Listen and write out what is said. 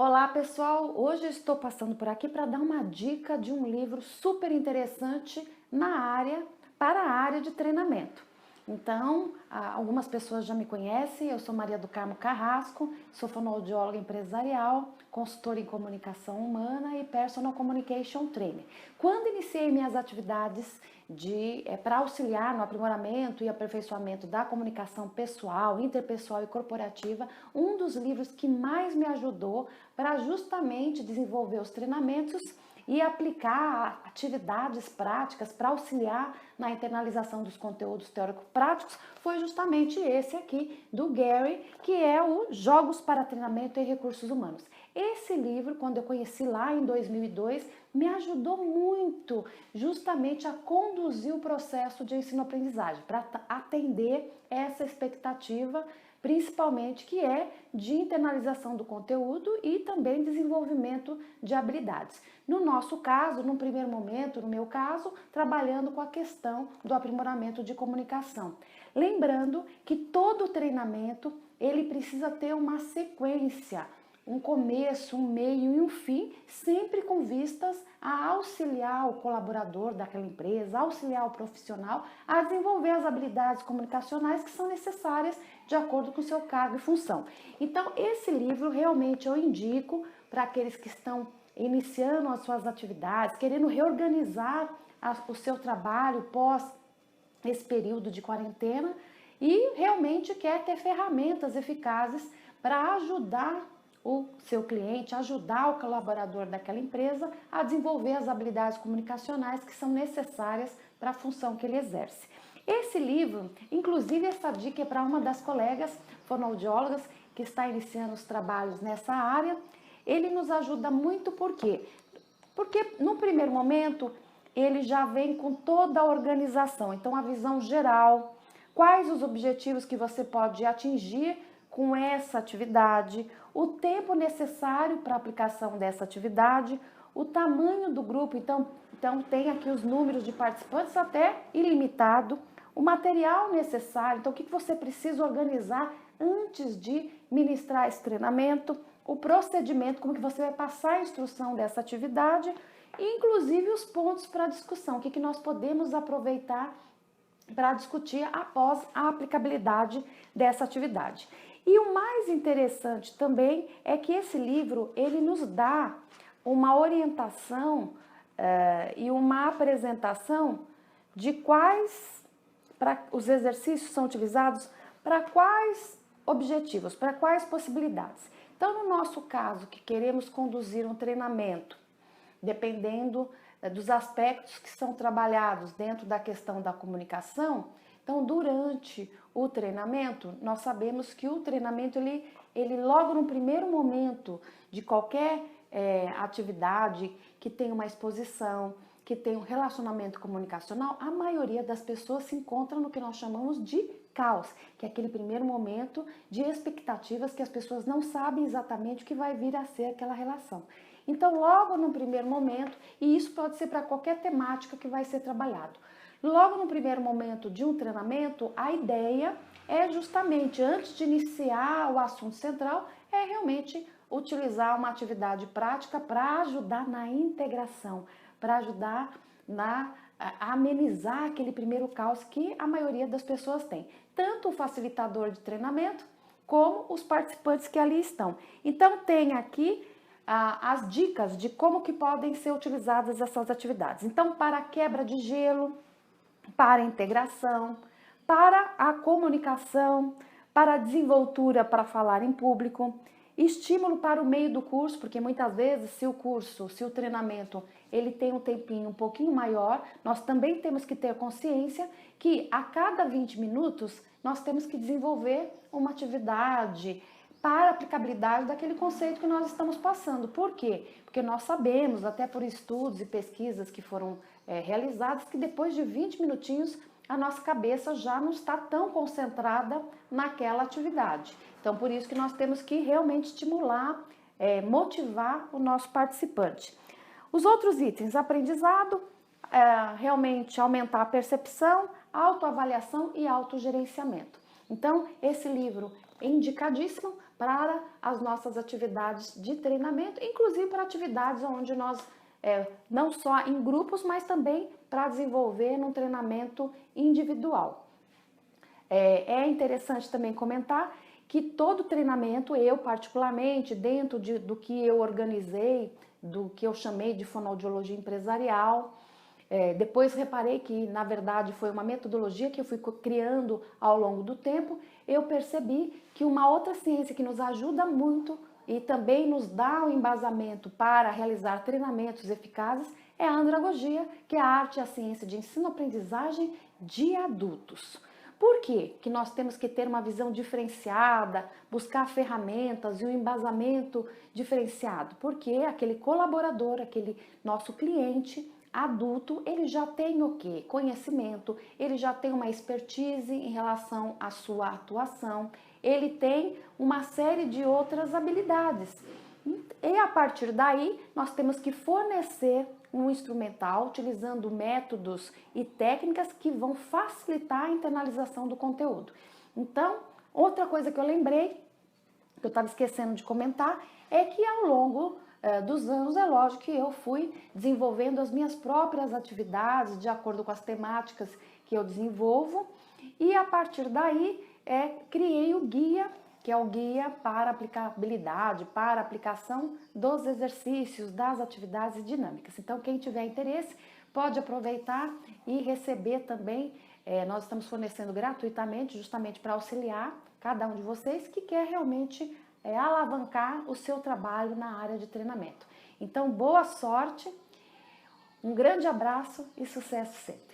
Olá pessoal, hoje estou passando por aqui para dar uma dica de um livro super interessante para a área de treinamento. Então, algumas pessoas já me conhecem, eu sou Maria do Carmo Carrasco, sou fonoaudióloga empresarial, consultora em comunicação humana e personal communication trainer. Quando iniciei minhas atividades para auxiliar no aprimoramento e aperfeiçoamento da comunicação pessoal, interpessoal e corporativa, um dos livros que mais me ajudou para justamente desenvolver os treinamentos e aplicar atividades práticas para auxiliar na internalização dos conteúdos teórico-práticos foi justamente esse aqui do Gary, que é o Jogos para Treinamento e Recursos Humanos. Esse livro, quando eu conheci lá em 2002, me ajudou muito justamente a conduzir o processo de ensino-aprendizagem, para atender essa expectativa, principalmente que é de internalização do conteúdo e também desenvolvimento de habilidades. No nosso caso, num primeiro momento, no meu caso, trabalhando com a questão do aprimoramento de comunicação. Lembrando que todo treinamento, ele precisa ter uma sequência, um começo, um meio e um fim, sempre com vistas a auxiliar o colaborador daquela empresa, auxiliar o profissional a desenvolver as habilidades comunicacionais que são necessárias de acordo com o seu cargo e função. Então, esse livro realmente eu indico para aqueles que estão iniciando as suas atividades, querendo reorganizar o seu trabalho pós esse período de quarentena e realmente quer ter ferramentas eficazes para ajudar o seu cliente, ajudar o colaborador daquela empresa a desenvolver as habilidades comunicacionais que são necessárias para a função que ele exerce. Esse livro, inclusive essa dica é para uma das colegas fonoaudiólogas que está iniciando os trabalhos nessa área, ele nos ajuda muito por quê? Porque no primeiro momento ele já vem com toda a organização, então a visão geral, quais os objetivos que você pode atingir com essa atividade, o tempo necessário para a aplicação dessa atividade, o tamanho do grupo, então tem aqui os números de participantes até ilimitado, o material necessário, então o que você precisa organizar antes de ministrar esse treinamento, o procedimento, como que você vai passar a instrução dessa atividade, e inclusive os pontos para discussão, o que nós podemos aproveitar para discutir após a aplicabilidade dessa atividade. E o mais interessante também é que esse livro, ele nos dá uma orientação e uma apresentação de quais os exercícios são utilizados para quais objetivos, para quais possibilidades. Então, no nosso caso, que queremos conduzir um treinamento, dependendo dos aspectos que são trabalhados dentro da questão da comunicação, então, durante o treinamento, nós sabemos que o treinamento, ele logo no primeiro momento de qualquer atividade que tem uma exposição, que tem um relacionamento comunicacional, a maioria das pessoas se encontra no que nós chamamos de caos, que é aquele primeiro momento de expectativas que as pessoas não sabem exatamente o que vai vir a ser aquela relação. Então, logo no primeiro momento, e isso pode ser para qualquer temática que vai ser trabalhado, logo no primeiro momento de um treinamento, a ideia é justamente, antes de iniciar o assunto central, é realmente utilizar uma atividade prática para ajudar na integração, para ajudar a amenizar aquele primeiro caos que a maioria das pessoas tem. Tanto o facilitador de treinamento, como os participantes que ali estão. Então, tem aqui as dicas de como que podem ser utilizadas essas atividades. Então, para a quebra de gelo, para a integração, para a comunicação, para a desenvoltura para falar em público, estímulo para o meio do curso, porque muitas vezes se o treinamento, ele tem um tempinho um pouquinho maior, nós também temos que ter consciência que a cada 20 minutos nós temos que desenvolver uma atividade para a aplicabilidade daquele conceito que nós estamos passando. Por quê? Porque nós sabemos, até por estudos e pesquisas que foram realizadas, que depois de 20 minutinhos a nossa cabeça já não está tão concentrada naquela atividade. Então, por isso que nós temos que realmente estimular, motivar o nosso participante. Os outros itens, aprendizado, realmente aumentar a percepção, autoavaliação e autogerenciamento. Então, esse livro é indicadíssimo para as nossas atividades de treinamento, inclusive para atividades onde nós, não só em grupos, mas também para desenvolver num treinamento individual. É interessante também comentar que todo treinamento, eu particularmente, dentro do que eu organizei, do que eu chamei de fonoaudiologia empresarial, depois reparei que, na verdade, foi uma metodologia que eu fui criando ao longo do tempo, eu percebi que uma outra ciência que nos ajuda muito e também nos dá o embasamento para realizar treinamentos eficazes é a andragogia, que é a arte e a ciência de ensino-aprendizagem de adultos. Por quê? Que nós temos que ter uma visão diferenciada, buscar ferramentas e um embasamento diferenciado? Porque aquele colaborador, aquele nosso cliente adulto, ele já tem o quê? Conhecimento, ele já tem uma expertise em relação à sua atuação, ele tem uma série de outras habilidades. E a partir daí, nós temos que fornecer um instrumental utilizando métodos e técnicas que vão facilitar a internalização do conteúdo. Então, outra coisa que eu lembrei, que eu estava esquecendo de comentar, é que ao longo dos anos, é lógico que eu fui desenvolvendo as minhas próprias atividades de acordo com as temáticas que eu desenvolvo e a partir daí criei o guia, que é o guia para aplicabilidade, para aplicação dos exercícios, das atividades dinâmicas. Então, quem tiver interesse pode aproveitar e receber também. Nós estamos fornecendo gratuitamente, justamente para auxiliar cada um de vocês que quer realmente alavancar o seu trabalho na área de treinamento. Então, boa sorte, um grande abraço e sucesso sempre!